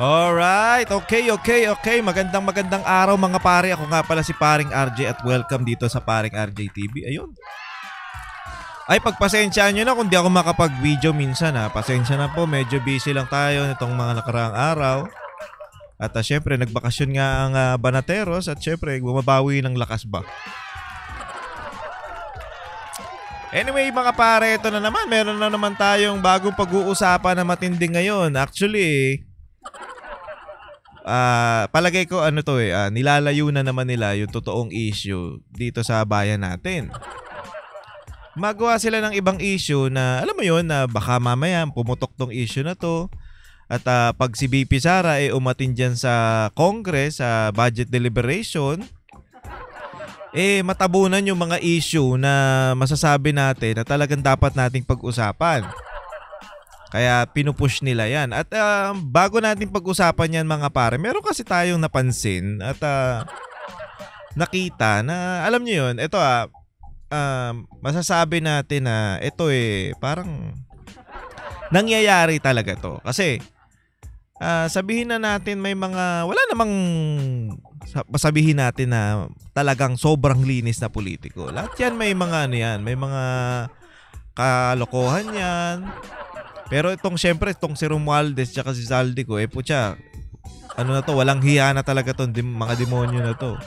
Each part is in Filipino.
Alright, okay. Magandang araw mga pare. Ako nga pala si Paring RJ at welcome dito sa Paring RJ TV. Ayun. Ay, pagpasensyaan nyo na kung di ako makapag-video minsan ha. Pasensya na po, medyo busy lang tayo nitong mga nakaraang araw. At syempre, nagbakasyon nga ang Banateros at syempre, bumabawi ng lakas ba. Anyway mga pare, ito na naman. Meron na naman tayong bagong pag-uusapan na matindi ngayon. Actually, palagay ko nilalayo na naman nila yung totoong issue dito sa bayan natin. Magawa sila ng ibang issue na alam mo yun na baka mamaya pumutok tong issue na to at pag si BP Sara umatin dyan sa Congress sa budget deliberation, matabunan yung mga issue na masasabi natin na talagang dapat nating pag-usapan. Kaya pinupush nila yan. At bago natin pag-usapan yan mga pare, meron kasi tayong napansin at nakita na alam nyo yun, ito masasabi natin na ito parang nangyayari talaga to. Kasi sabihin na natin may mga, wala namang sabihin natin na talagang sobrang linis na politiko. Lahat yan may mga may mga kalokohan yan. Pero syempre itong si Romualdez tsaka si Zaldico, putya, walang hiya na talaga to, mga demonyo na to.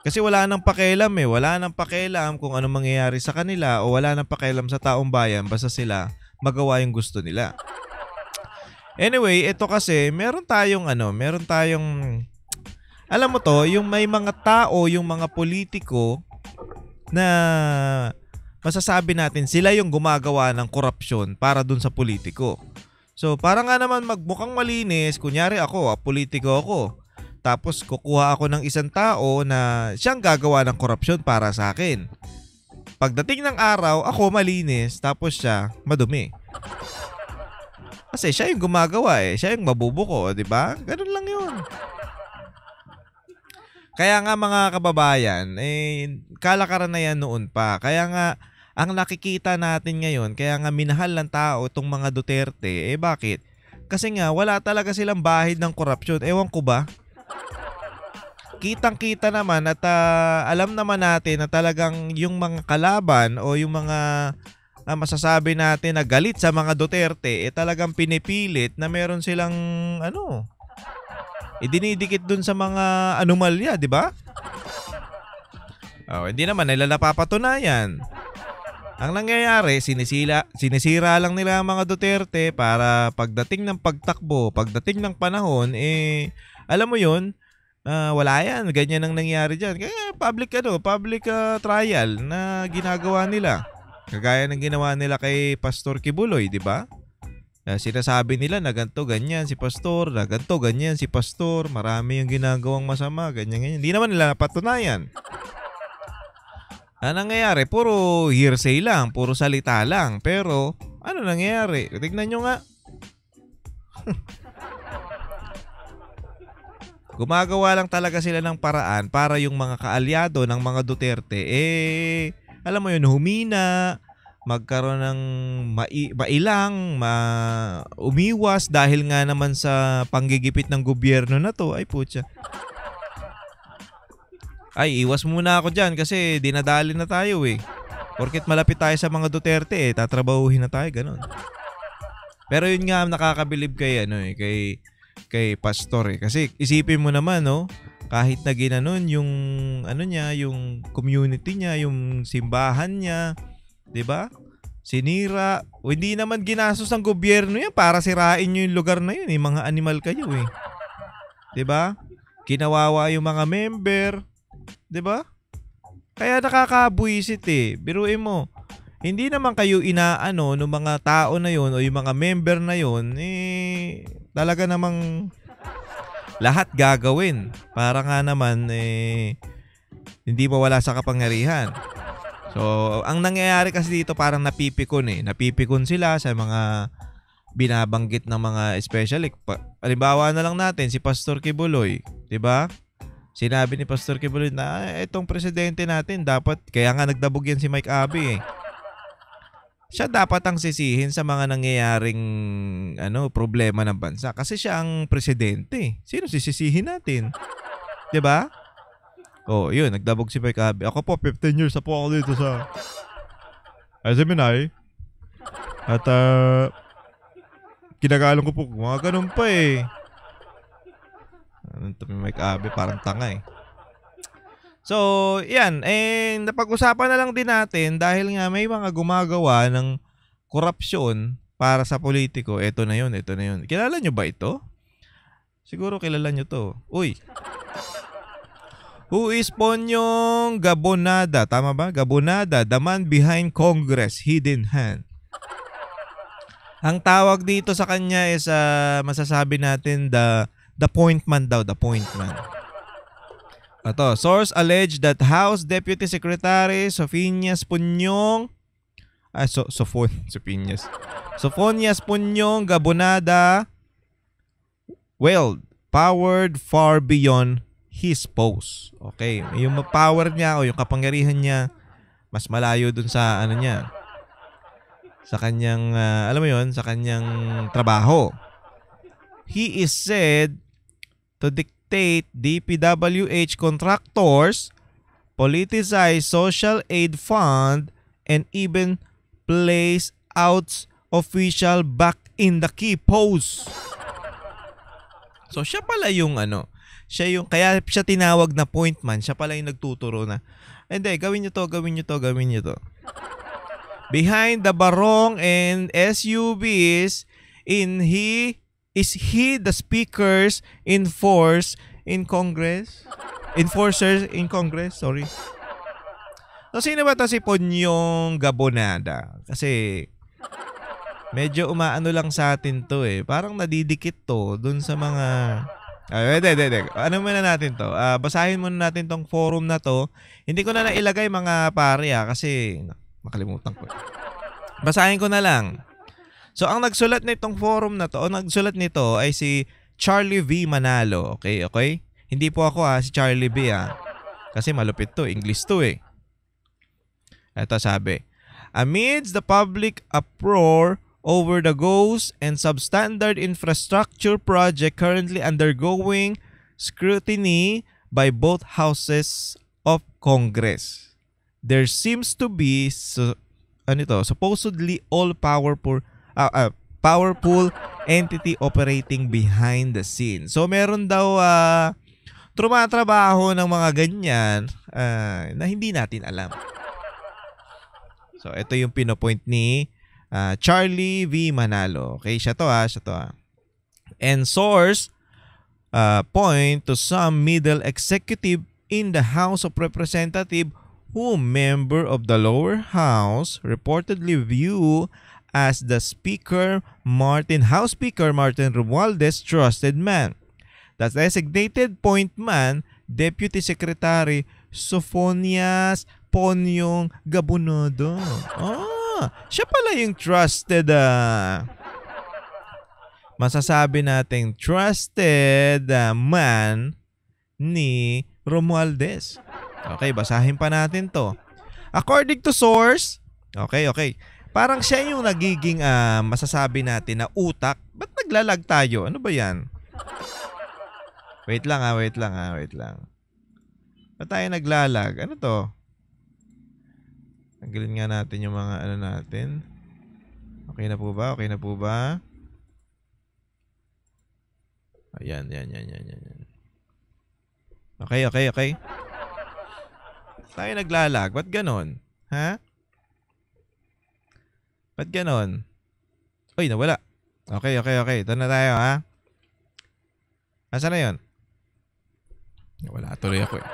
Kasi wala nang pakialam wala nang pakialam kung ano mangyayari sa kanila o wala nang pakialam sa taong bayan basta sila magawa yung gusto nila. Anyway, ito kasi meron tayong alam mo to, yung may mga tao, yung mga politiko na masasabi natin sila yung gumagawa ng korupsyon para dun sa politiko. So, para nga naman magmukhang malinis, kunyari ako, politiko ako. Tapos kukuha ako ng isang tao na siyang gagawa ng korupsyon para sa akin. Pagdating ng araw, ako malinis, tapos siya madumi. Kasi siya yung gumagawa siya yung mabubuko, di ba? Ganun lang yun. Kaya nga mga kababayan, kalakaran na yan noon pa. Kaya nga, ang nakikita natin ngayon, kaya nga minahal ng tao itong mga Duterte, bakit? Kasi nga, wala talaga silang bahid ng korupsyon. Ewan ko ba? Kitang-kita naman at alam naman natin na talagang yung mga kalaban o yung mga masasabi natin na galit sa mga Duterte, talagang pinipilit na meron silang dinidikit dun sa mga anomalya, di ba? Hindi naman nila napapatunayan. Ang nangyayari, sinisira lang nila ang mga Duterte para pagdating ng pagtakbo, pagdating ng panahon, alam mo yun, wala yan. Ganyan ang nangyari dyan. Kaya public trial na ginagawa nila. Kagaya ng ginawa nila kay Pastor Kibuloy, di ba? Sinasabi nila na ganito, ganyan si Pastor, na ganito, ganyan si Pastor, marami yung ginagawang masama, ganyan. Hindi naman nila napatunayan. Ang nangyayari, puro hearsay lang, puro salita lang. Pero, ano nangyayari? Tignan nyo nga. Gumagawa lang talaga sila ng paraan para yung mga kaalyado ng mga Duterte, alam mo yun, humina, magkaroon ng mailang, umiwas dahil nga naman sa panggigipit ng gobyerno na to. Ay putya. Ay, iwas muna ako dyan kasi dinadali na tayo Porket malapit tayo sa mga Duterte tatrabahuhin na tayo, ganun. Pero yun nga nakakabilib kay kay Pastor Kasi isipin mo naman kahit na ginanon yung yung community niya, yung simbahan niya, 'di ba? Sinira, hindi naman ginastos ng gobyerno yan para sirain niyo yung lugar na yun, mga animal kayo 'Di ba? Kinawawa yung mga member, 'di ba? Kaya nakakabuisit Biruin mo. Hindi naman kayo inaano ng mga tao na yon o yung mga member na yon talaga namang lahat gagawin para nga naman hindi mawala sa kapangyarihan. So, ang nangyayari kasi dito parang napipikon Napipikon sila sa mga binabanggit ng mga especially. Halimbawa na lang natin si Pastor Kibuloy, 'di ba? Sinabi ni Pastor Kibuloy na itong presidente natin dapat, kaya nga nagdabog yan si Mike Abe siya dapat ang sisihin sa mga nangyayaring problema ng bansa kasi siya ang presidente. Sino sisisihin natin? 'Di ba? Oh, yun, nagdabog si Mike Abe. Ako po 15 years na po ako dito sa SMNI. At kinagalang ko po mga ganun pa eh. Ano to, Mike Abe, parang tanga eh. So, yan. Napag-usapan na lang din natin dahil nga may mga gumagawa ng korupsyon para sa politiko. Ito na yun. Kilala nyo ba ito? Siguro kilala nyo to. Uy. Who is Ponyong Gabonada? Tama ba? Gabonada, the man behind Congress, hidden hand. Ang tawag dito sa kanya is masasabi natin the point man daw, the point man. Ito, source alleged that House Deputy Secretary Sofonias Ponyong Sofonias Ponyong Gabonada powered far beyond his post. Okay, yung power niya o yung kapangyarihan niya mas malayo dun sa niya. Sa kanyang sa kanyang trabaho. He is said to dictate DPWH contractors, politicize social aid fund, and even place out official back in the key post. So siya pala yung kaya siya tinawag na point man, siya pala yung nagtuturo na, hindi, gawin nyo to. Behind the barong and SUVs, is he the speakers enforcers in Congress? Sorry. So, sino ba to si Ponyong Gabonada? Kasi, medyo umaano lang sa atin to eh. Parang nadidikit to dun sa mga... Ano muna natin to? Basahin muna natin tong forum na to. Hindi ko na nailagay mga pare kasi makalimutan ko. Basahin ko na lang. So, ang nagsulat nitong forum na to, nagsulat nito ay si Charlie V. Manalo. Okay? Hindi po ako si Charlie V. Kasi malupit to. English to eh. Ito sabi, amidst the public uproar over the GOES and substandard infrastructure project currently undergoing scrutiny by both houses of Congress, there seems to be supposedly all-powerful entity operating behind the scenes. So meron daw trumatrabaho ng mga ganyan na hindi natin alam. So ito yung pinopoint ni Charlie V. Manalo. Okay, siya to. And source point to some middle executive in the House of Representatives who member of the lower house reportedly view as the House Speaker Martin Romualdez trusted man. The designated point man, Deputy Secretary Sofonias Ponyong Gabonada. Siya pala yung trusted masasabi nating trusted man ni Romualdez. Okay, basahin pa natin to. According to source, okay. Parang siya yung nagiging masasabi natin na utak. Ba't naglalag tayo? Ano ba yan? Wait lang. Ba't tayo naglalag? Ano to? Tanggalin nga natin yung mga natin. Okay na po ba? Ayan. Okay. Tayo naglalag. Ba't ganon? Ha? Ba't ganon? Uy, nawala. Okay. Ito na tayo, ha? Asa na yun? Nawala tuloy ako eh.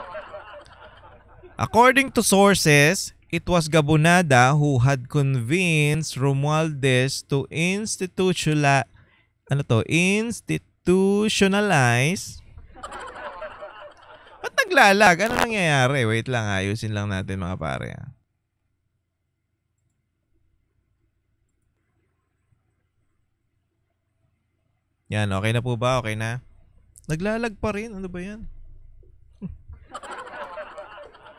According to sources, it was Gabonada who had convinced Romualdez to institutionalize Ba't naglalag? Ano nangyayari? Wait lang, ayusin lang natin mga pare. Yan, okay na po ba? Okay na? Naglalag pa rin? Ano ba yan?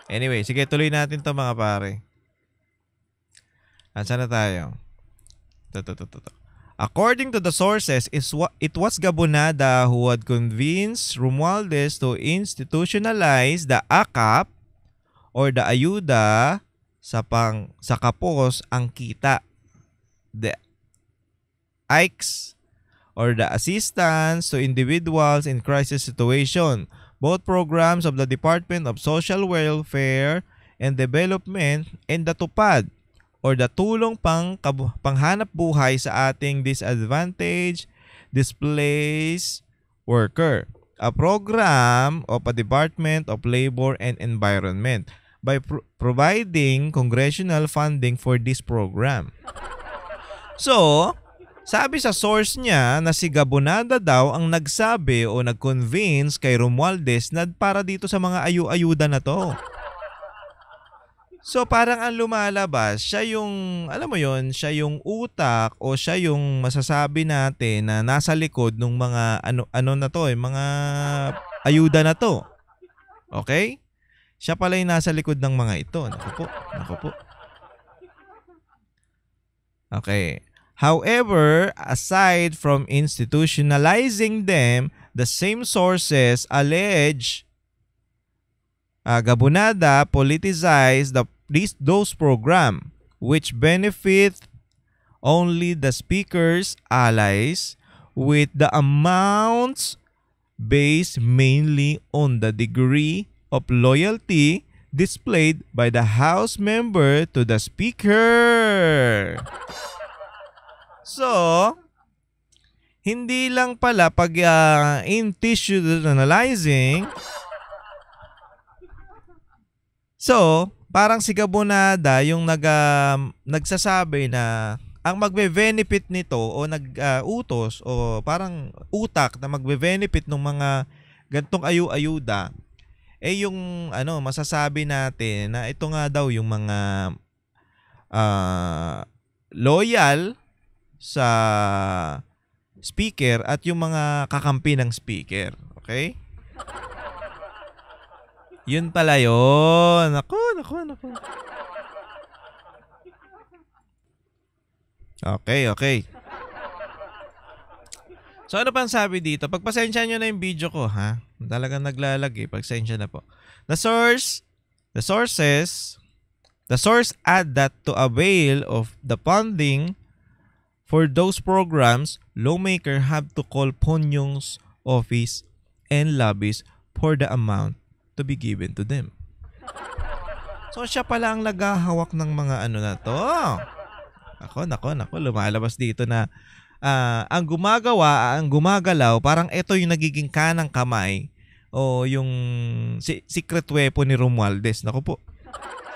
Anyway, sige, tuloy natin to mga pare. Saan na tayo? Ito. According to the sources, it was Gabonada who had convinced Romualdez to institutionalize the AKAP or the ayuda sa kapos ang kita. The AICS or the assistance to individuals in crisis situation. Both programs of the Department of Social Welfare and Development and the TUPAD or the tulong panghanap buhay sa ating disadvantaged displaced worker. A program of a Department of Labor and Environment by providing congressional funding for this program. So, sabi sa source niya na si Gabonada daw ang nagsabi o nag-convince kay Romualdez na para dito sa mga ayuda na to. So parang ang lumalabas, siya yung, alam mo yon, siya yung utak o siya yung masasabi natin na nasa likod ng mga ano na to, mga ayuda na to. Okay? Siya pala yung nasa likod ng mga ito. Naku po. Okay. However, aside from institutionalizing them, the same sources allege Gabonada politicized those program which benefit only the speaker's allies with the amounts based mainly on the degree of loyalty displayed by the House member to the speaker. So, hindi lang pala pag institutionalizing. So, parang si Gabonada yung nagsasabi na ang magbe-benefit nito o nag-utos o parang utak na magbe-benefit ng mga gantong ayuda yung masasabi natin na ito nga daw yung mga loyal sa speaker at yung mga kakampi ng speaker. Okay? Yun pala yun. Naku. Okay. So ano pang sabi dito? Pagpasensya nyo na yung video ko, ha? Talagang naglalag eh. Pagsensya na po. The source add that to avail of the funding for those programs, lawmaker have to call Ponyong's office and lobbies for the amount to be given to them. So siya pala ang naghahawak ng mga na to. Nako, lumalabas dito na ang gumagalaw, parang ito yung nagiging kanang kamay o yung secret weapon ni Romualdez. Nako po.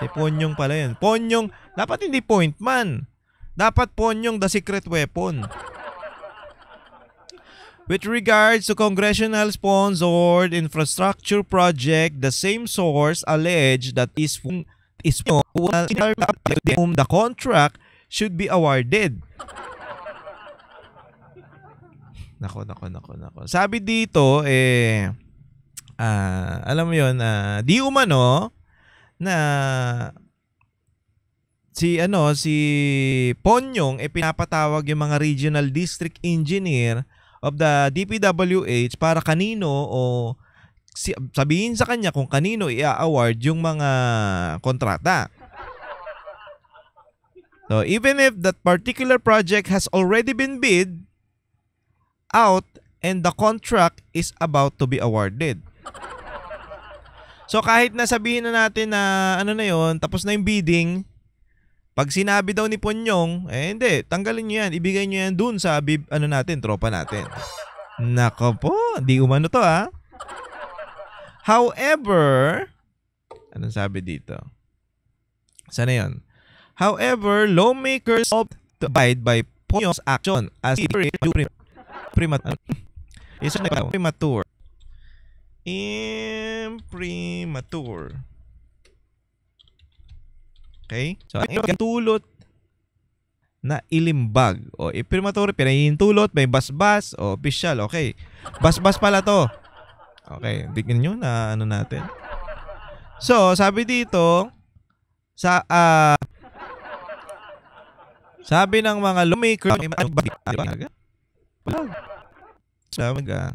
Si Ponyong pala yun. Ponyong, dapat hindi point man. Dapat Ponyong the secret weapon. With regards to congressional-sponsored infrastructure project, the same source alleged that the contract should be awarded. Nako. Sabi dito, alam mo yun, di umano na si Ponyong pinapatawag yung mga regional district engineer of the DPWH para kanino o sabihin sa kanya kung kanino i-award yung mga kontrata. So, even if that particular project has already been bid out and the contract is about to be awarded. So, kahit na sabihin na natin na na yun, tapos na yung bidding, pag sinabi daw ni Ponyong, hindi, tanggalin nyo yan, ibigay nyo yan dun sa tropa natin. Nako po, di umano to ha. However, anong sabi dito? Sana yun? However, lawmakers ought to abide by Ponyong's action as imprimatur. Okay? So, ang tulot na ilimbag. O, imprimatur, pinahihintulot, may basbas, o official. Okay. Basbas pala to. Okay. Bigyan nyo na natin. So, sabi dito, Sabi ng mga lawmakers, wala. Sabi ka.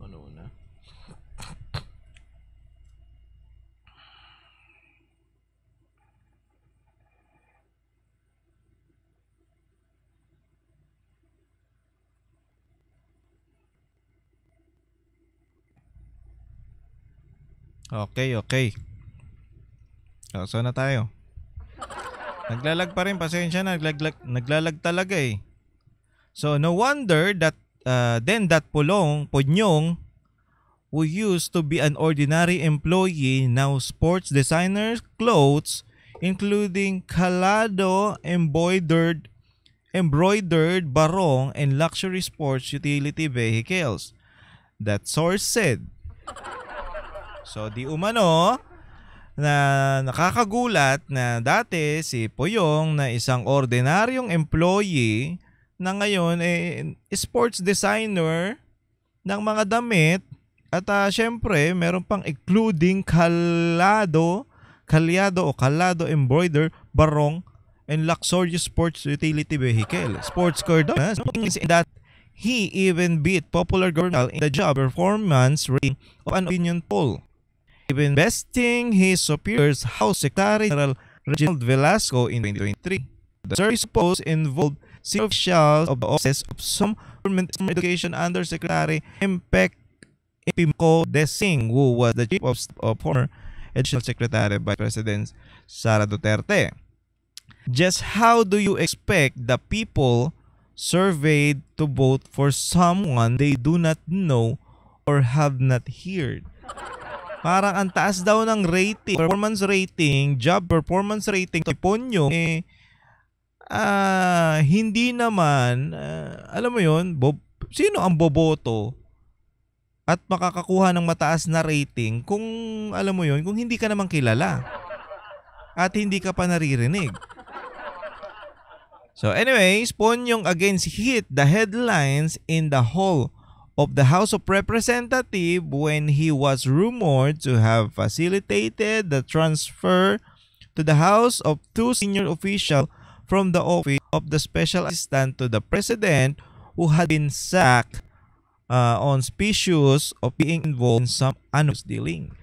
Ano na? Okay. So na tayo. Naglalag pa rin, pasensya na, naglalag talaga eh. So no wonder that then that Ponyong, who used to be an ordinary employee, now sports designer clothes, including Calado embroidered barong and luxury sports utility vehicles. That source said. So di umano na nakakagulat na dati si Poyong na isang ordinaryong employee na ngayon sports designer ng mga damit at syempre meron pang including Calado embroidered barong and luxurious sports utility vehicle. Sports car daw. That he even beat popular journal in the job performance rating of an opinion poll, even besting his superior's House Secretary General Reginald Velasco in 2023. The survey supposed involved senior officials of the Office of some Government Education Undersecretary Impimco Desing, who was the chief of former Education Secretary by President Sara Duterte. Just how do you expect the people surveyed to vote for someone they do not know or have not heard? Parang ang taas daw ng rating, performance rating, job performance rating to Ponyo, hindi naman, alam mo yun, sino ang boboto at makakakuha ng mataas na rating kung, alam mo yun, kung hindi ka naman kilala at hindi ka pa naririnig. So anyways, Ponyong against hit the headlines in the hall of the House of Representatives when he was rumored to have facilitated the transfer to the House of two senior officials from the office of the Special Assistant to the President who had been sacked on suspicious of being involved in some anonymous dealing.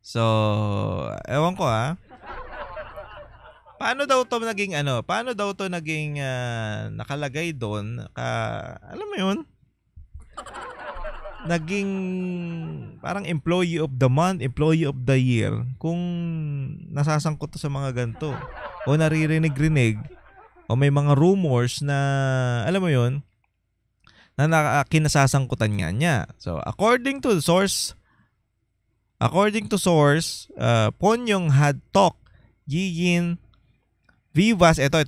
So, ewan ko Paano daw to naging nakalagay doon alam mo yun? Naging parang employee of the month, employee of the year kung nasasangkot to sa mga ganito o naririnig-rinig o may mga rumors na alam mo yun na kinasasangkutan niya. So according to source, Ponyong had talked Yiyin Vivas, ito.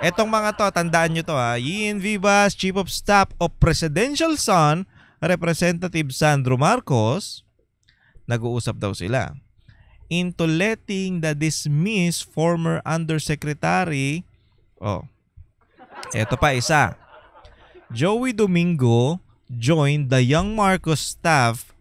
Etong mga to, tandaan nyo to Yiyin Vivas, Chief of Staff of Presidential Son, Representative Sandro Marcos, nag-uusap daw sila into letting the dismissed former Undersecretary, eto pa isa, Joey Domingo joined the young Marcos staff.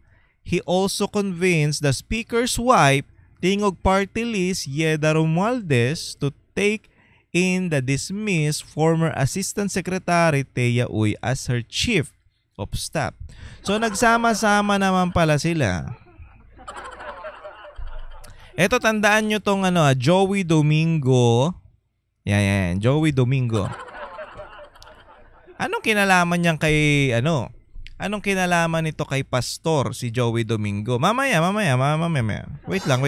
He also convinced the Speaker's wife, Tingog Party List Yeda Romualdez, to take in the dismissed former Assistant Secretary Thea Uy as her Chief of Staff. So nagsama-sama naman pala sila. Eto, tandaan nyo tong Joey Domingo. Yan, Joey Domingo. Anong kinalaman niyan kay Anong kinalaman nito kay Pastor si Joey Domingo? Mamaya. Wait lang.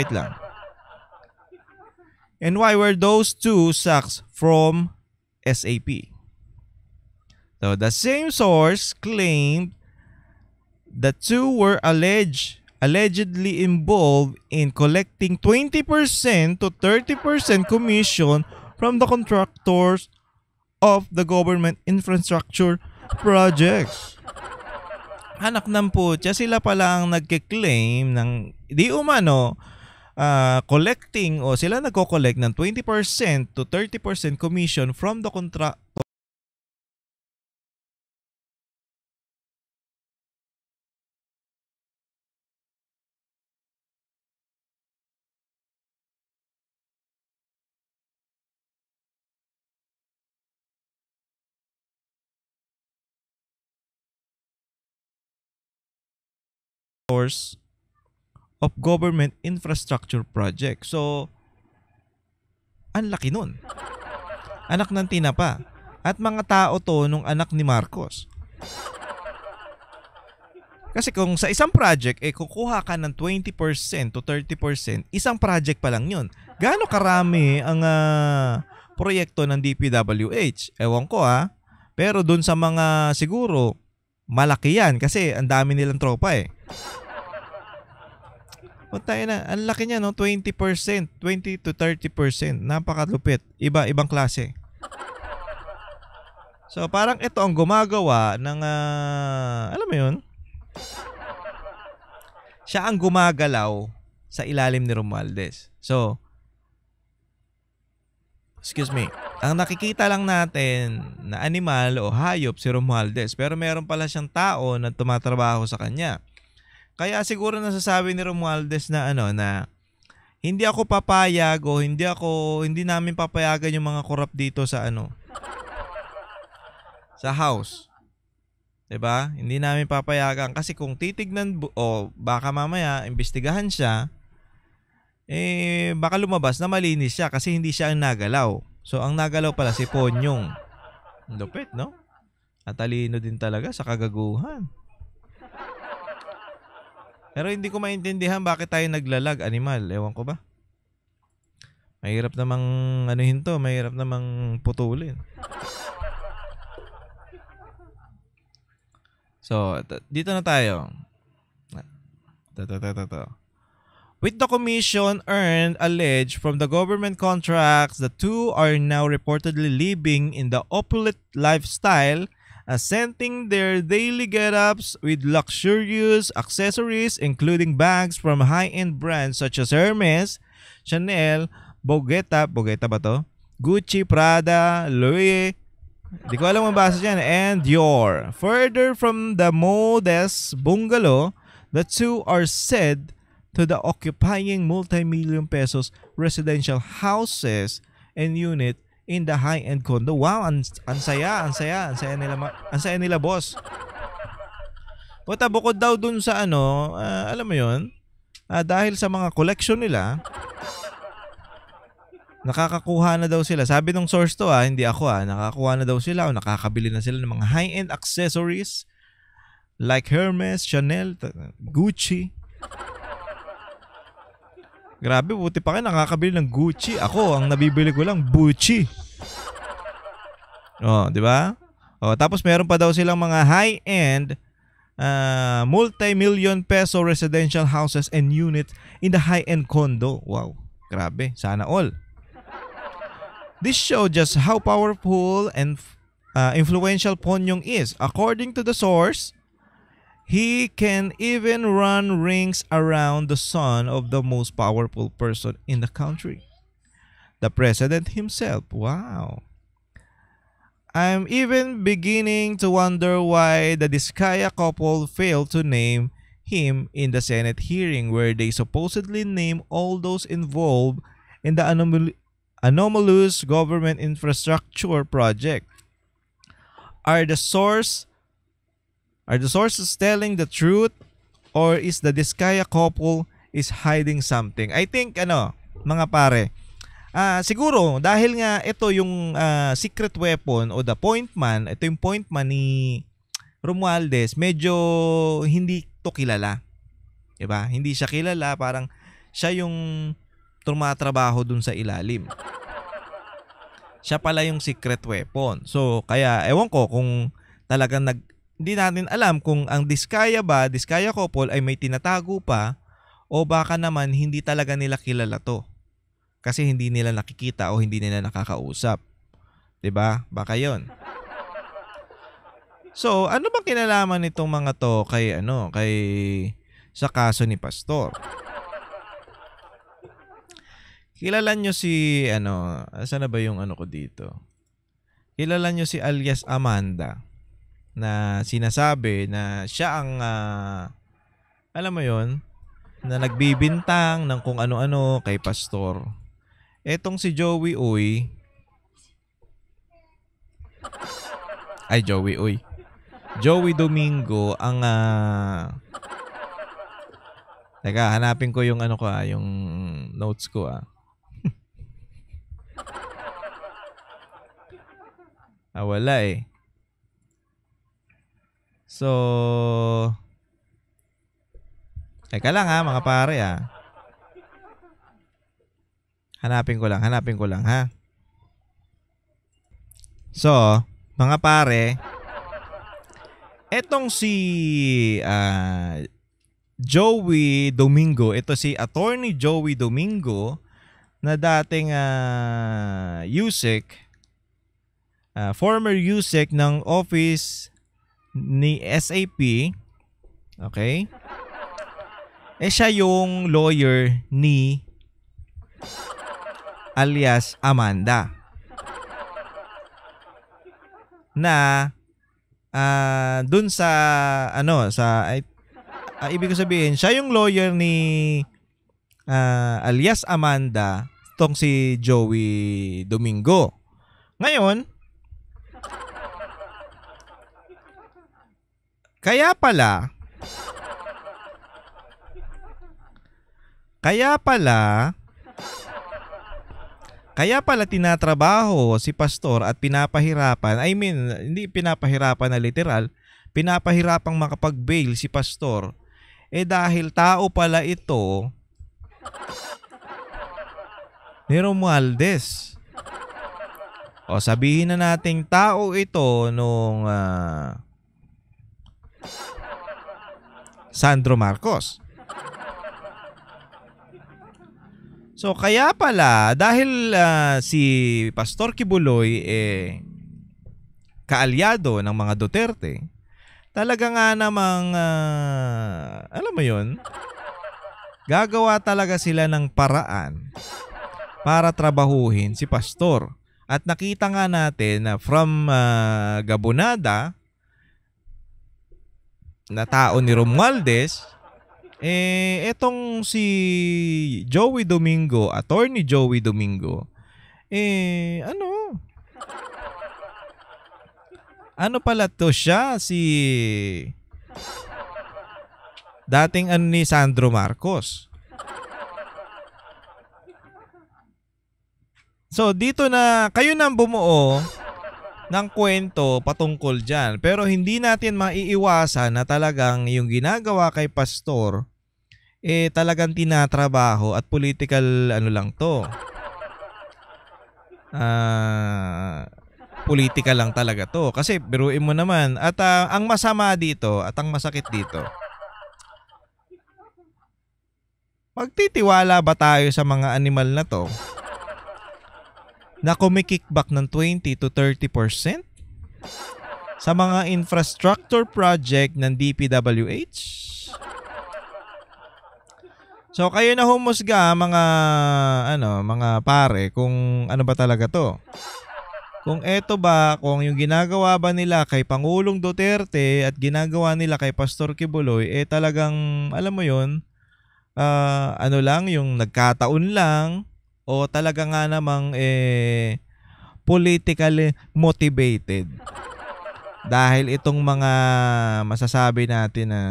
And why were those two sacked from SAP? So the same source claimed The two were allegedly involved in collecting 20% to 30% commission from the contractors of the government infrastructure projects. Anak ng putya, sila pala ang nagke-claim ng di umano collecting o sila nagko-collect ng 20% to 30% commission from the contractors of government infrastructure project. So, ang laki nun. Anak ng tinapa. At mga tao to nung anak ni Marcos. Kasi kung sa isang project, kukuha ka ng 20% to 30%, isang project pa lang yun. Gaano karami ang proyekto ng DPWH? Ewan ko Pero dun sa mga siguro, malaki yan kasi ang dami nilang tropa Tayo na, ang laki niya 20%, 20 to 30%. Napakalupit. Ibang klase. So parang ito ang gumagawa ng alam mo 'yun? Siya ang gumagalaw sa ilalim ni Romualdez. So excuse me. Ang nakikita lang natin na animal o hayop si Romualdez, pero meron pala siyang tao na tumatrabaho sa kanya. Kaya siguro nasasabi ni Romualdez na na hindi ako papayag o hindi namin papayagan yung mga korap dito sa sa house. 'Di ba? Hindi namin papayagan kasi kung titignan o baka mamaya imbestigahan siya baka lumabas na malinis siya kasi hindi siya ang nagalaw. So ang nagalaw pala si Ponyong. Lupit, no? At talino din talaga sa kagaguhan. Pero hindi ko maintindihan bakit tayo naglalag, animal. Ewan ko ba? Mahirap namang mahirap namang putulin. So, dito na tayo. With the commission earned alleged from the government contracts, the two are now reportedly living in the opulent lifestyle, assenting their daily get-ups with luxurious accessories including bags from high-end brands such as Hermes, Chanel, Bogetta ba to? Gucci, Prada, Louis, di ko alam ang basa dyan, and Dior. Further from the modest bungalow, the two are said to the occupying multi-million pesos residential houses and unit in the high-end condo. Wow, ang saya nila, boss. Bukod daw dun sa alam mo yun, dahil sa mga collection nila, nakakakuha na daw sila. Sabi ng source to hindi ako nakakakuha na daw sila o nakakabili na sila ng mga high-end accessories like Hermes, Chanel, Gucci. Grabe, buti pa kayo nakakabili ng Gucci. Ako, ang nabibili ko lang, Gucci. Di ba? Tapos meron pa daw silang mga high-end multi-million peso residential houses and units in the high-end condo. Wow, grabe. Sana all. This shows just how powerful and influential Ponyong is. According to the source, he can even run rings around the son of the most powerful person in the country, the president himself. Wow. I'm even beginning to wonder why the Diskaya couple failed to name him in the Senate hearing where they supposedly name all those involved in the anomalous government infrastructure project. Are the sources telling the truth, or is the Diskaya couple is hiding something? I think mga pare, siguro dahil nga ito yung secret weapon o the point man, ito yung point man ni Romualdez, medyo hindi to kilala. 'Di ba? Hindi siya kilala, parang siya yung tumatrabaho dun sa ilalim. Siya pala yung secret weapon. So kaya ewan ko kung talagang hindi natin alam kung ang Diskaya couple ay may tinatago pa o baka naman hindi talaga nila kilala to. Kasi hindi nila nakikita o hindi nila nakakausap. 'Di ba? Baka 'yon. So, ano bang kinalaman nitong mga to kay sa kaso ni Pastor? Kilala nyo si saan na ba yung ko dito? Kilala nyo si alias Amanda na sinasabi na siya ang alam mo 'yon, na nagbibintang ng kung ano-ano kay Pastor. Etong si Joey Domingo ang teka, hanapin ko yung yung notes ko wala eh. So, teka lang mga pare Hanapin ko lang ha. So, mga pare, etong si Joey Domingo, ito si Attorney Joey Domingo na dating USEC, former USEC ng office ni SAP, okay? Siya yung lawyer ni alias Amanda na dun sa ibig ko sabihin siya yung lawyer ni alias Amanda, tong si Joey Domingo. Ngayon, kaya pala tinatrabaho si Pastor at pinapahirapan, hindi pinapahirapan na literal, pinapahirapang makapag-bail si Pastor, dahil tao pala ito ni Romualdez. O sabihin na nating tao ito nung Sandro Marcos. So kaya pala dahil si Pastor Kibuloy kaalyado ng mga Duterte, talaga nga namang alam mo 'yon, gagawa talaga sila ng paraan para trabahuhin si Pastor. At nakita nga natin na from Gabonada na tao ni Romualdez, etong si Joey Domingo, Attorney Joey Domingo, ano pala to siya, si dating ni Sandro Marcos. So dito na kayo nang bumuo ng kwento patungkol dyan. Pero hindi natin maiiwasan na talagang yung ginagawa kay Pastor talagang tinatrabaho at political lang to. Political lang talaga to. Kasi biruin mo naman. At ang masama dito at ang masakit dito, magtitiwala ba tayo sa mga animal na to na kumikickback ng 20 to 30% sa mga infrastructure project ng DPWH? So kayo na humusga mga pare kung ano ba talaga to. Kung eto ba, kung yung ginagawa ba nila kay Pangulong Duterte at ginagawa nila kay Pastor Kibuloy talagang alam mo yon, lang yung nagkataon lang, o talaga nga namang politically motivated. Dahil itong mga masasabi natin na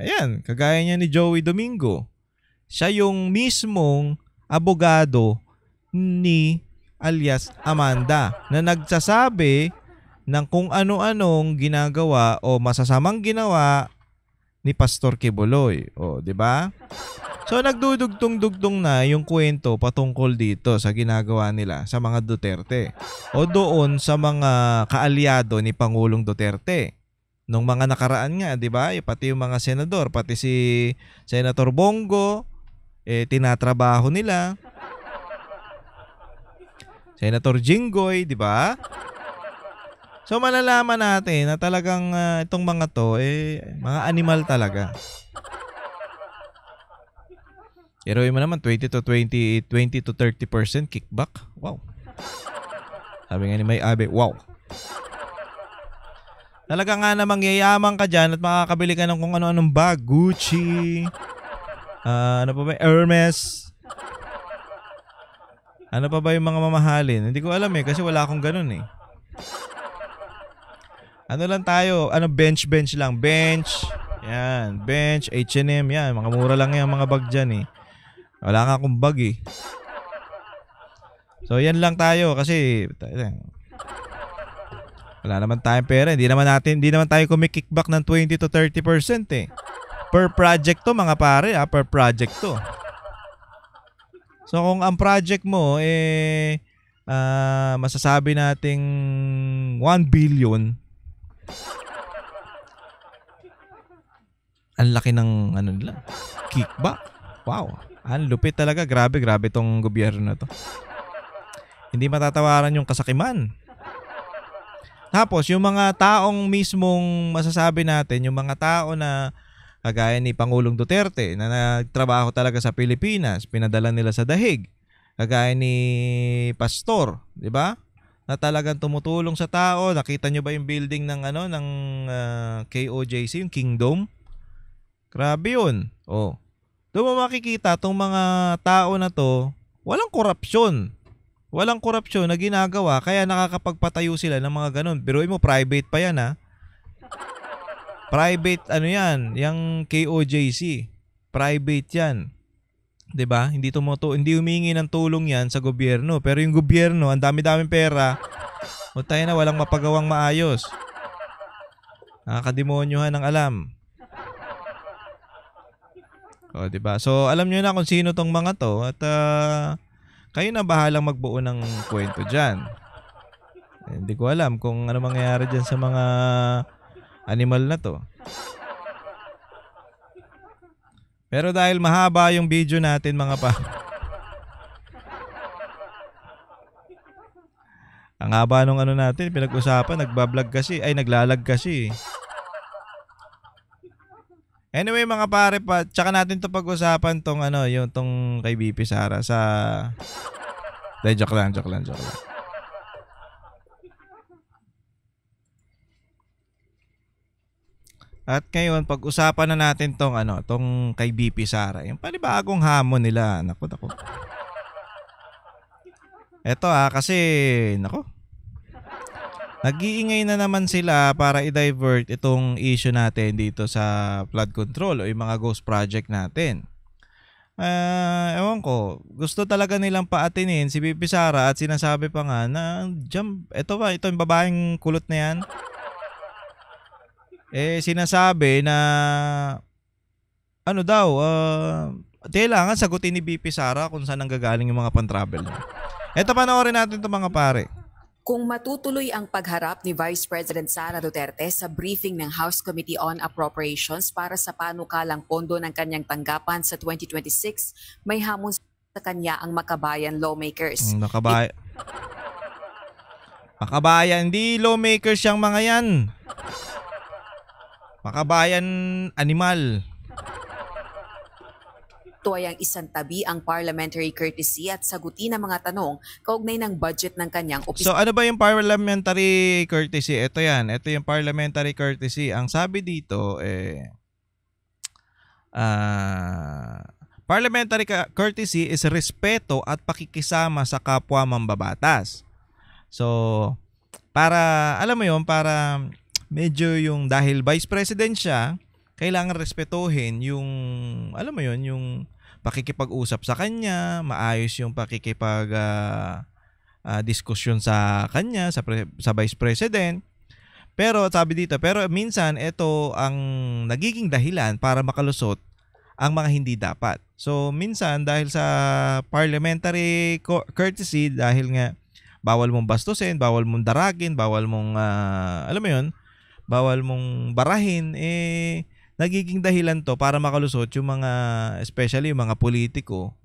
ayan, kagaya niya ni Joey Domingo, siya yung mismong abogado ni alias Amanda na nagsasabi ng kung ano-anong ginagawa o masasamang ginawa ni Pastor Kibuloy. O, 'di ba? So nagdudugtong-dugtong na yung kwento patungkol dito sa ginagawa nila sa mga Duterte o doon sa mga kaalyado ni Pangulong Duterte nung mga nakaraan nga, 'di ba? Pati yung mga senador, pati si Senator Bongo, tinatrabaho nila. Senator Jinggoy, 'di ba? So malalaman natin na talagang itong mga to mga animal talaga. Pero mo naman 20 to 30% kickback. Wow. Sabi nga ni May Abe, wow. Talaga nga namang yayaman ka dyan at makakabili ka ng kung ano-anong bag. Gucci, ano pa ba? Hermes. Ano pa ba yung mga mamahalin? Hindi ko alam kasi wala akong ganun Ano lang tayo? Bench lang. Bench. Yan. Bench, H&M. Yan. Mga mura lang yan mga bag dyan Wala nga akong bag So yan lang tayo kasi wala naman tayong pera. Hindi naman tayo kumikickback ng 20 to 30% Per project to mga pare per project to. So kung ang project mo masasabi nating 1 billion, ang laki ng nila, kickback. Wow, ang lupit talaga. Grabe tong gobyerno na to. Hindi matatawaran yung kasakiman. Tapos yung mga taong mismong masasabi natin, yung mga tao na kagaya ni Pangulong Duterte na nagtrabaho talaga sa Pilipinas, pinadala nila sa dahig. Kagaya ni Pastor, 'di ba? Na talagang tumutulong sa tao. Nakita nyo ba yung building ng KOJC, yung Kingdom? Grabe yun. Doon mo makikita tong mga tao na to, walang korupsyon. Walang korupsyon na ginagawa kaya nakakapagpatayo sila ng mga ganun. Pero mo private pa yan Private yan, yung KOJC. Private yan. 'Di ba? Hindi humingi ng tulong yan sa gobyerno. Pero yung gobyerno, ang dami-daming pera. Tayo na walang mapagawang maayos. Nakakademonyohan ng alam. 'Di ba? So alam niyo na kung sino tong mga to at kayo na bahalang magbuo ng kwento dyan. Hindi ko alam kung ano mangyayari dyan sa mga animal na to. Pero dahil mahaba yung video natin mga ang haba nung natin, pinag-usapan, nagbablog kasi, naglalag kasi. Anyway mga pare, tsaka natin to pag-usapan tong yung tong kay BP Sara sa joke lang. At ngayon pag-usapan na natin tong tong kay BP Sara, yung panibagong hamon nila. Naku. Eto kasi nag-iingay na naman sila para i-divert itong issue natin dito sa flood control o yung mga ghost project natin. Ewan ko, gusto talaga nilang paatinin si BP Sara at sinasabi pa nga na ito yung babaeng kulot na yan. Sinasabi na kailangan sagutin ni BP Sara kung saan nanggagaling yung mga pan-travel niya. Eto, panoorin natin ito mga pare. Kung matutuloy ang pagharap ni Vice President Sara Duterte sa briefing ng House Committee on Appropriations para sa panukalang pondo ng kanyang tanggapan sa 2026, may hamon sa kanya ang Makabayan lawmakers. Makabayan, hindi lawmakers yung mga yan. Makabayan animal. Ito ay ang isang tabi ang parliamentary courtesy at sagutin ang mga tanong kaugnay ng budget ng kanyang opisina. So ano ba yung parliamentary courtesy? Ito yan. Ito yung parliamentary courtesy. Ang sabi dito parliamentary courtesy is respeto at pakikisama sa kapwa mambabatas. So para para medyo yung dahil vice president siya, kailangan respetuhin yung yung pakikipag-usap sa kanya, maayos yung diskusyon sa kanya sa vice president. Pero sabi dito, minsan ito ang nagiging dahilan para makalusot ang mga hindi dapat. So minsan dahil sa parliamentary courtesy, dahil nga bawal mong bastusin, bawal mong daragin, bawal mong bawal mong barahin, nagiging dahilan to para makalusot yung mga, especially yung mga politiko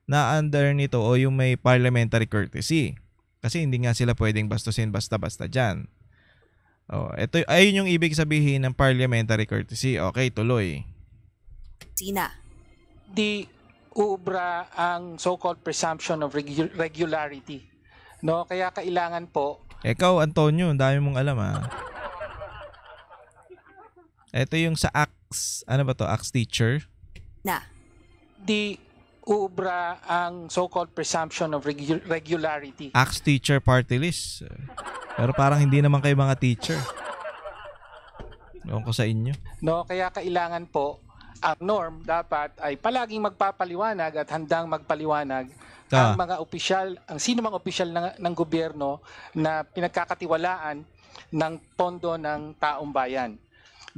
na under nito o yung may parliamentary courtesy. Kasi hindi nga sila pwedeng bastusin basta-basta dyan. Ayun yung ibig sabihin ng parliamentary courtesy. Okay, tuloy. Sina. Di uubra ang so-called presumption of regularity. No, kaya kailangan po. Ikaw, Antonio, dami mong alam Ito yung sa ACTS, ano ba to? ACTS teacher? Na. Di uubra ang so-called presumption of regularity. ACTS teacher party list. Pero parang hindi naman kayo mga teacher. Ewan ko sa inyo. No, kaya kailangan po ang norm dapat ay palaging magpapaliwanag at handang magpaliwanag ang mga opisyal, ang sino mang opisyal ng gobyerno na pinagkakatiwalaan ng pondo ng taong bayan.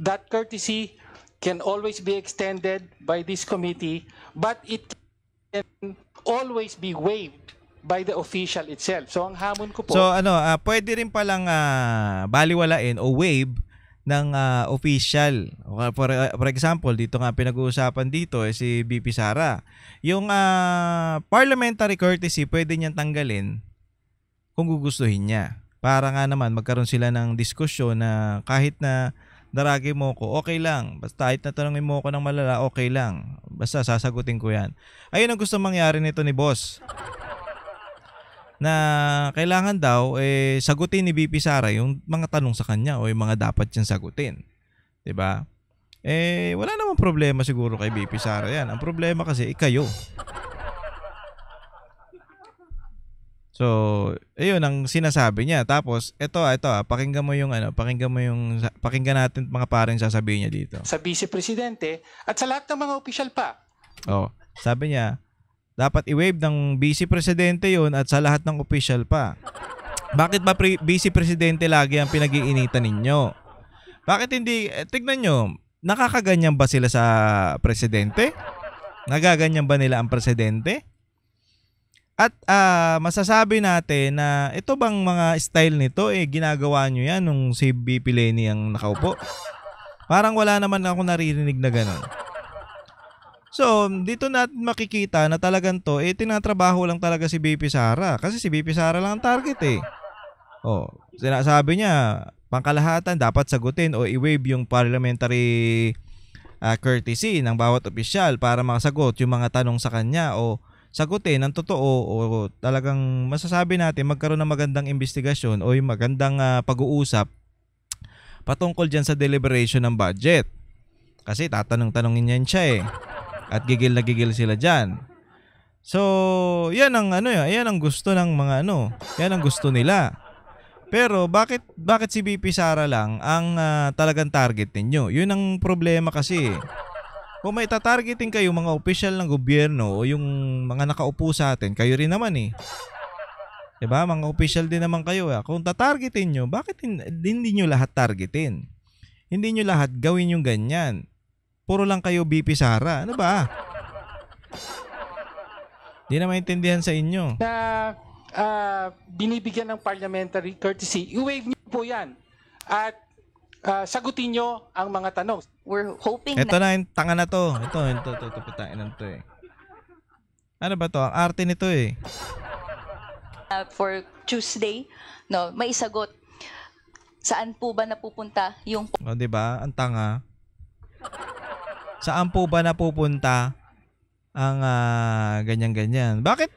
That courtesy can always be extended by this committee, but it can always be waived by the official itself. So ang hamon ko po. So pwede rin palang baliwalain o waive ng official. For example, dito nga pinag-uusapan dito si BP Sara. Yung parliamentary courtesy pwede niyang tanggalin kung gugustuhin niya. Para nga naman magkaroon sila ng diskusyon na kahit na daragi mo ko, okay lang. Basta kahit natanongin mo ko ng malala, okay lang. Basta sasagutin ko yan. Ayun ang gusto mangyari nito ni boss. Na kailangan daw sagutin ni BP Sara yung mga tanong sa kanya o yung mga dapat niyang sagutin. 'Di ba? Wala namang problema siguro kay BP Sara yan. Ang problema kasi kayo. So, ayun ang sinasabi niya. Tapos ito pakinggan mo yung pakinggan natin mga pareng sasabihin niya dito. Sa Vice Presidente at sa lahat ng mga opisyal pa. Sabi niya, dapat i-waive ng Vice Presidente yun at sa lahat ng opisyal pa. Bakit ba Vice Presidente lagi ang pinag-iinitan ninyo? Bakit hindi, tignan nyo, nakakaganyan ba sila sa Presidente? Nagaganyan ba nila ang Presidente? At masasabi natin na ito bang mga style nito, ginagawa nyo yan nung si BP Leni ang nakaupo? Parang wala naman ako naririnig na gano'n. So, dito natin makikita na talagang to, tinatrabaho lang talaga si BP Sara. Kasi si BP Sara lang ang target sinasabi niya, pangkalahatan dapat sagutin o i-waive yung parliamentary courtesy ng bawat opisyal para makasagot yung mga tanong sa kanya o sagutin ng totoo o talagang masasabi natin magkaroon ng magandang investigasyon o yung magandang pag-uusap patungkol dyan sa deliberation ng budget. Kasi tatanong-tanongin yan siya at gigil na gigil sila dyan. So, yan ang yan ang gusto ng mga yan ang gusto nila. Pero bakit si BP Sara lang ang talagang target ninyo? Yun ang problema kasi. Kung may tatargeting kayo mga opisyal ng gobyerno o yung mga nakaupo sa atin, kayo rin naman Diba? Mga opisyal din naman kayo. Kung tatargetin nyo, bakit hindi nyo lahat targetin? Hindi nyo lahat gawin yung ganyan. Puro lang kayo BP Sara. Ano ba? Hindi na maintindihan sa inyo. Na binibigyan ng parliamentary courtesy, i-waive niyo po yan. At sagutin nyo ang mga tanong. We're hoping Ito na yung tanga na to. Ito putain na to Ano ba to? Ang arte nito for Tuesday, may sagot. Saan po ba napupunta yung diba? Ang tanga. Saan po ba napupunta ang ganyan-ganyan? Bakit?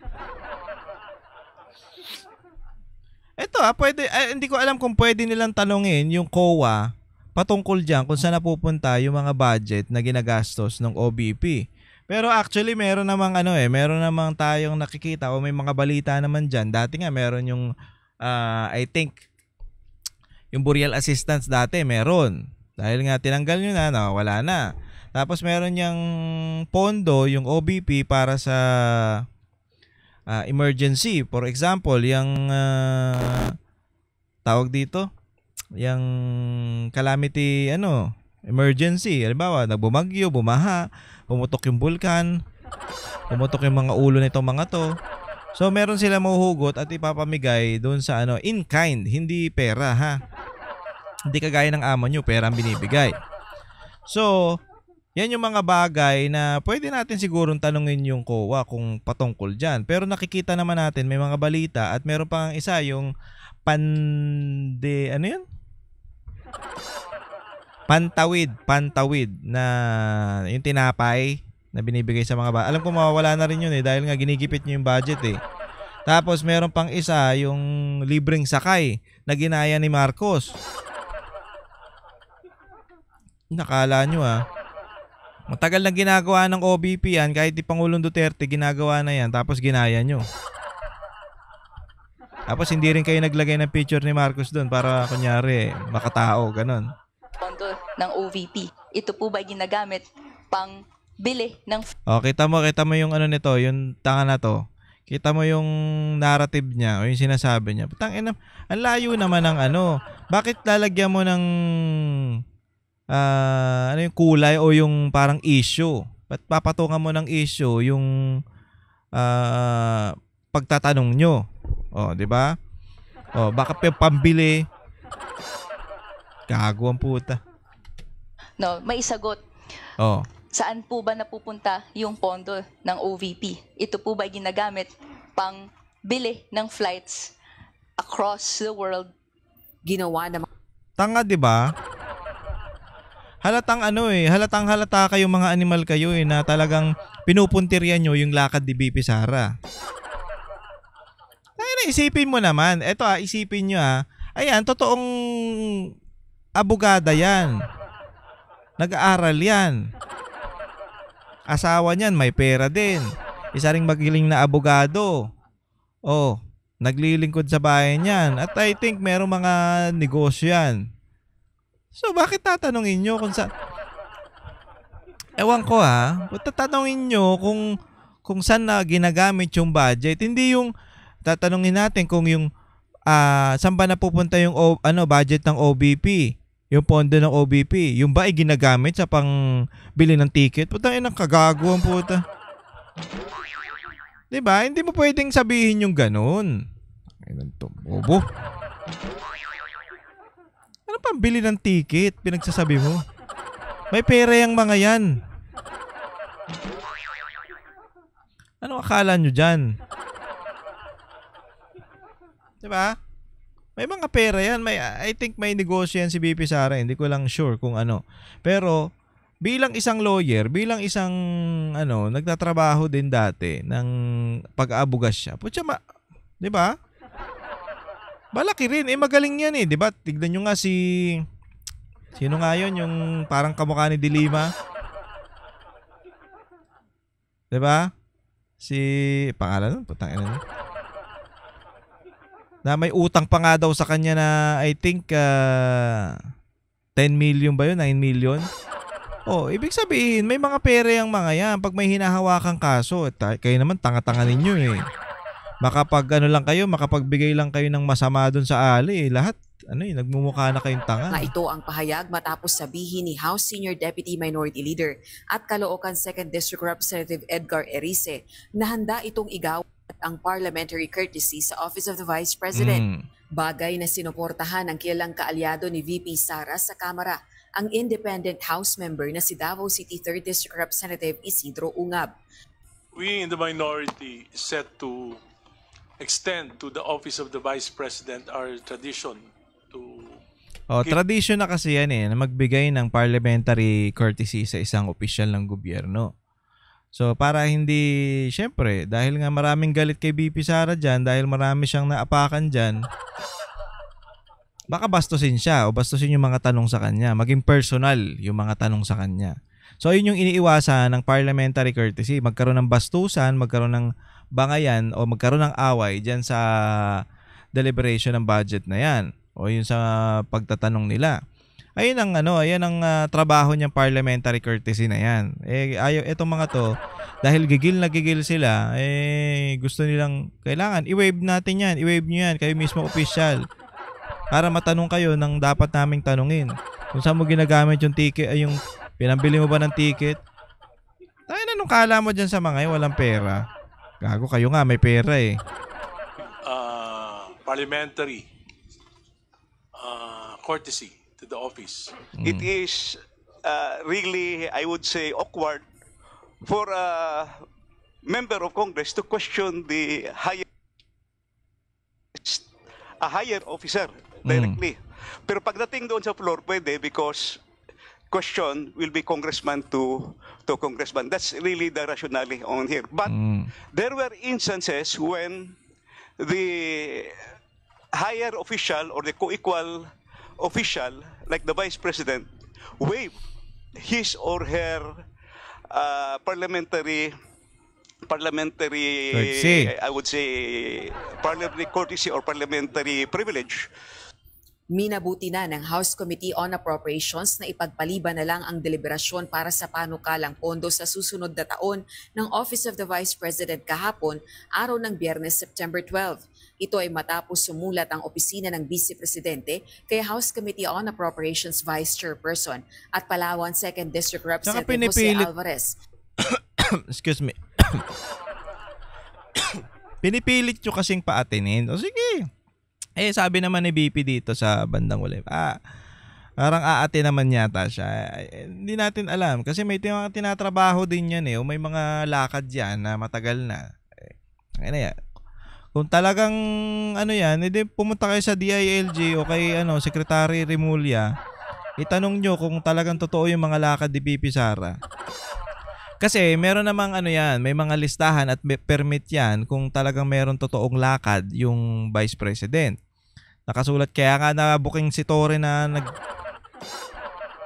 Ito pwede, hindi ko alam kung pwede nilang tanongin yung COA patungkol dyan kung saan napupunta yung mga budget na ginagastos ng OBP. Pero actually meron namang meron namang tayong nakikita o may mga balita naman dyan. Dati nga meron yung I think yung burial assistance dati meron. Dahil nga tinanggal nyo na, wala na. Tapos meron yung pondo, yung OBP para sa emergency. For example, yung tawag dito, yung calamity emergency. Halimbawa, nagbumagyo, bumaha, pumutok yung bulkan, pumutok yung mga ulo nitong mga to. So meron sila mahuhugot at ipapamigay doon sa in kind, hindi pera Hindi kagaya ng amo nyo, pera ang binibigay. So, yan yung mga bagay na pwede natin sigurong tanungin yung COA kung patungkol dyan. Pero nakikita naman natin, may mga balita at meron pang isa yung ano yun? Pantawid na yung tinapay na binibigay sa mga bata. Alam ko mawawala na rin yun dahil nga ginigipit nyo yung budget Tapos meron pang isa yung libreng sakay na ginaya ni Marcos. Nakala nyo matagal na ginagawa ng OBP yan, kahit ni Pangulong Duterte ginagawa na yan, tapos ginaya nyo. Tapos hindi rin kayo naglagay ng picture ni Marcos doon para kunyari makatao, ganon. Pondo ng OVP. Ito po ba ginagamit pang bili ng... Kita mo yung ano nito, yung tanga na to. Kita mo yung narrative niya o yung sinasabi niya. Ang layo naman ng bakit lalagyan mo ng yung kulay o yung parang issue? Ba't papatungan mo ng issue yung pagtatanong nyo? Di ba? Baka pambili. Gago ang puta. No, may isagot. Saan po ba napupunta yung pondo ng OVP? Ito po ba ginagamit pang bili ng flights across the world? Ginawa naman. Tanga, di ba? Halatang halata kayo mga animal kayo na talagang pinupuntiryan nyo yung lakad ni BP Sara. Isipin mo naman. Ito isipin nyo Ayan, totoong abogada yan. Nag-aaral yan. Asawa niyan, may pera din. Isa ring magiling na abogado. Naglilingkod sa bayan niyan. At I think merong mga negosyo yan. So, bakit tatanungin nyo kung Ewan ko tatanungin nyo kung saan na ginagamit yung budget. Hindi yung tatanungin natin kung yung saan ba napupunta yung budget ng OBP. Yung pondo ng OBP. Yung ba ay ginagamit sa pang bili ng ticket? Putang ina, kagago ang puta. Diba? Hindi mo pwedeng sabihin yung ganun. Bobo. Ano pang bili ng ticket? Pinagsasabi mo. May pera yung mga yan. Ano akala nyo dyan? Diba? May mga pera yan. I think may negosyo yan si BP Sara. Hindi ko lang sure kung ano. Pero, bilang isang lawyer, bilang isang, nagtatrabaho din dati ng pag-aabugas siya. Diba? Malaki rin. Magaling yan Diba? Tignan nyo nga sino nga yun? Yung parang kamukha ni Dilima. Diba? Pangalan nun? Putang ina. Na may utang pa nga daw sa kanya na I think 10 million ba yun? 9 million? Ibig sabihin, may mga pera yung mga yan. Pag may hinahawakang kaso, kayo naman tanga-tanga ninyo makapagbigay lang kayo ng masama dun sa ali lahat, nagmumukha na kayong tanga. Ito ang pahayag matapos sabihin ni House Senior Deputy Minority Leader at Caloocan 2nd District Representative Edgar Erice na handa itong igawad ang parliamentary courtesy sa Office of the Vice President. Bagay na sinuportahan ng kilalang kaalyado ni VP Sara sa Kamara, ang independent House member na si Davao City 3rd District Representative Isidro Ungab. We in the minority set to extend to the Office of the Vice President our tradition to... tradition na kasi yan na magbigay ng parliamentary courtesy sa isang opisyal ng gobyerno. So, para hindi, syempre, dahil nga maraming galit kay BP Sara dyan, dahil marami siyang naapakan dyan, baka bastusin siya o bastusin yung mga tanong sa kanya. Maging personal yung mga tanong sa kanya. So, yun yung iniiwasan ng parliamentary courtesy. Magkaroon ng bastusan, magkaroon ng bangayan o magkaroon ng away dyan sa deliberation ng budget na yan o yun sa pagtatanong nila. Ayun ang trabaho niyang parliamentary courtesy na yan. Itong mga to, dahil gigil na gigil sila, gusto nilang, kailangan, i-waive natin yan, i-waive nyo yan, kayo mismo official. Para matanong kayo ng dapat naming tanungin. Kung saan mo ginagamit yung ticket, yung pinambili mo ba ng ticket? Anong kala mo dyan sa mga walang pera? Gago kayo nga, may pera Parliamentary courtesy to the office. It is really, I would say, awkward for a member of Congress to question the higher officer directly. Pero pagdating doon sa floor, pwede because question will be congressman to congressman. That's really the rationale on here. But there were instances when the higher official or the co-equal official, like the vice president, waived his or her parliamentary, I would say, parliamentary courtesy or parliamentary privilege. Minabuti na ng House Committee on Appropriations na ipagpaliban na lang ang deliberasyon para sa panukalang pondo sa susunod na taon ng Office of the Vice President kahapon, araw ng Biyernes, September 12. Ito ay matapos sumulat ang opisina ng Vice Presidente kay House Committee on Appropriations Vice Chairperson at Palawan 2nd District Representative Jose Alvarez. Excuse me. Pinipilit nyo kasing paatinin. O sige. Sabi naman ni BP dito sa bandang uli, parang aate naman yata siya. Hindi natin alam kasi may mga tinatrabaho din yan o may mga lakad yan na matagal na. Kung talagang yan, edi pumunta kayo sa DILG o kay Secretary Remulla, itanong nyo kung talagang totoo yung mga lakad ni BP Sara. Kasi meron namang may mga listahan at permit yan kung talagang meron totoong lakad yung Vice President. Nakasulat, kaya nga na-booking si Torre na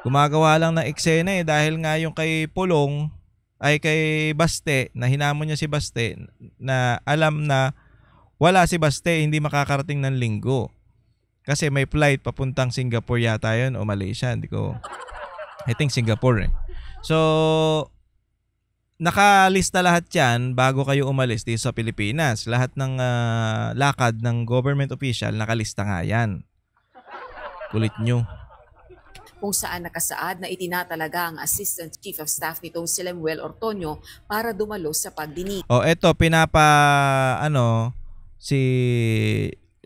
gumagawa lang ng eksena dahil nga yung kay Pulong ay kay Baste, na hinamon niya si Baste na alam na wala si Baste, hindi makakarating ng linggo. Kasi may flight papuntang Singapore yata yun o Malaysia, I think Singapore So, nakalista lahat yan bago kayo umalis dito sa Pilipinas. Lahat ng lakad ng government official, nakalista nga yan. Kulit nyo. Kung saan nakasaad na itinatalaga ang Assistant Chief of Staff nitong si Lemuel Ortonio para dumalo sa pagdinig. Eto, si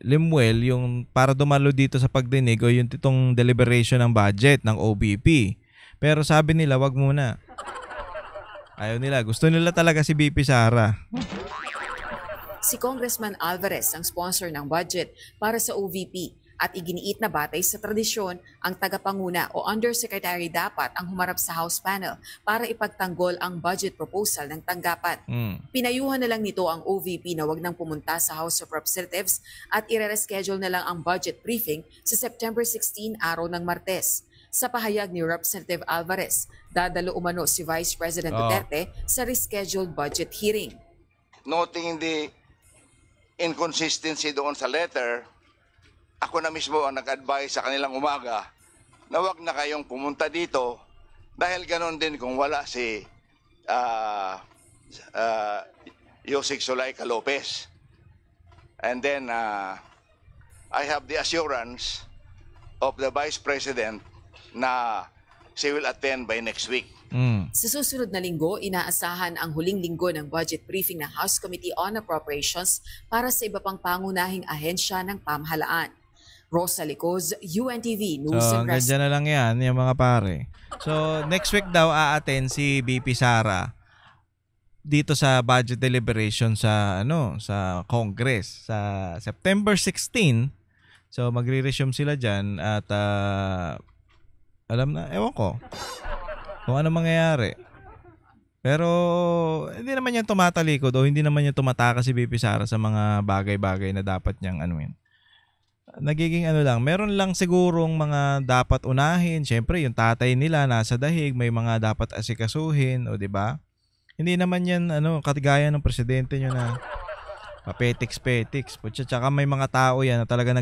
Lemuel yung para dumalo dito sa pagdinig o yung itong deliberation ng budget ng OBP. Pero sabi nila, wag muna. Ayaw nila. Gusto nila talaga si BP Sara. Si Congressman Alvarez ang sponsor ng budget para sa OVP at iginiit na batay sa tradisyon, ang tagapanguna o undersecretary dapat ang humarap sa House panel para ipagtanggol ang budget proposal ng tanggapan. Pinayuhan na lang nito ang OVP na wag nang pumunta sa House of Representatives at i-reschedule na lang ang budget briefing sa September 16, araw ng Martes. Sa pahayag ni Representative Alvarez, dadalo umano si Vice President Duterte sa rescheduled budget hearing. Noting the inconsistency doon sa letter, ako na mismo ang nag-advise sa kanilang umaga na wag na kayong pumunta dito dahil ganon din kung wala si Yusek Zulaika Lopez. And then I have the assurance of the Vice President na she will attend by next week. Sa susunod na linggo, inaasahan ang huling linggo ng budget briefing ng House Committee on Appropriations para sa iba pang pangunahing ahensya ng pamahalaan. Rosa Licoz, UNTV News and Press. Ganyan na lang yan, yung mga pare. So, next week daw a-attend si BP Sara dito sa budget deliberation sa sa Congress sa September 16. So, magre-resume sila diyan at alam na, ewan ko kung ano mangyayari. Pero hindi naman yan tumatalikod o hindi naman yan tumataka si BP Sara sa mga bagay-bagay na dapat niyang nagiging lang. Meron lang sigurong mga dapat unahin. Siyempre, yung tatay nila nasa dahig, may mga dapat asikasuhin, o 'di ba? Hindi naman yan katigaya ng presidente niyo na papetiks-petiks. Tsaka may mga tao yan na talaga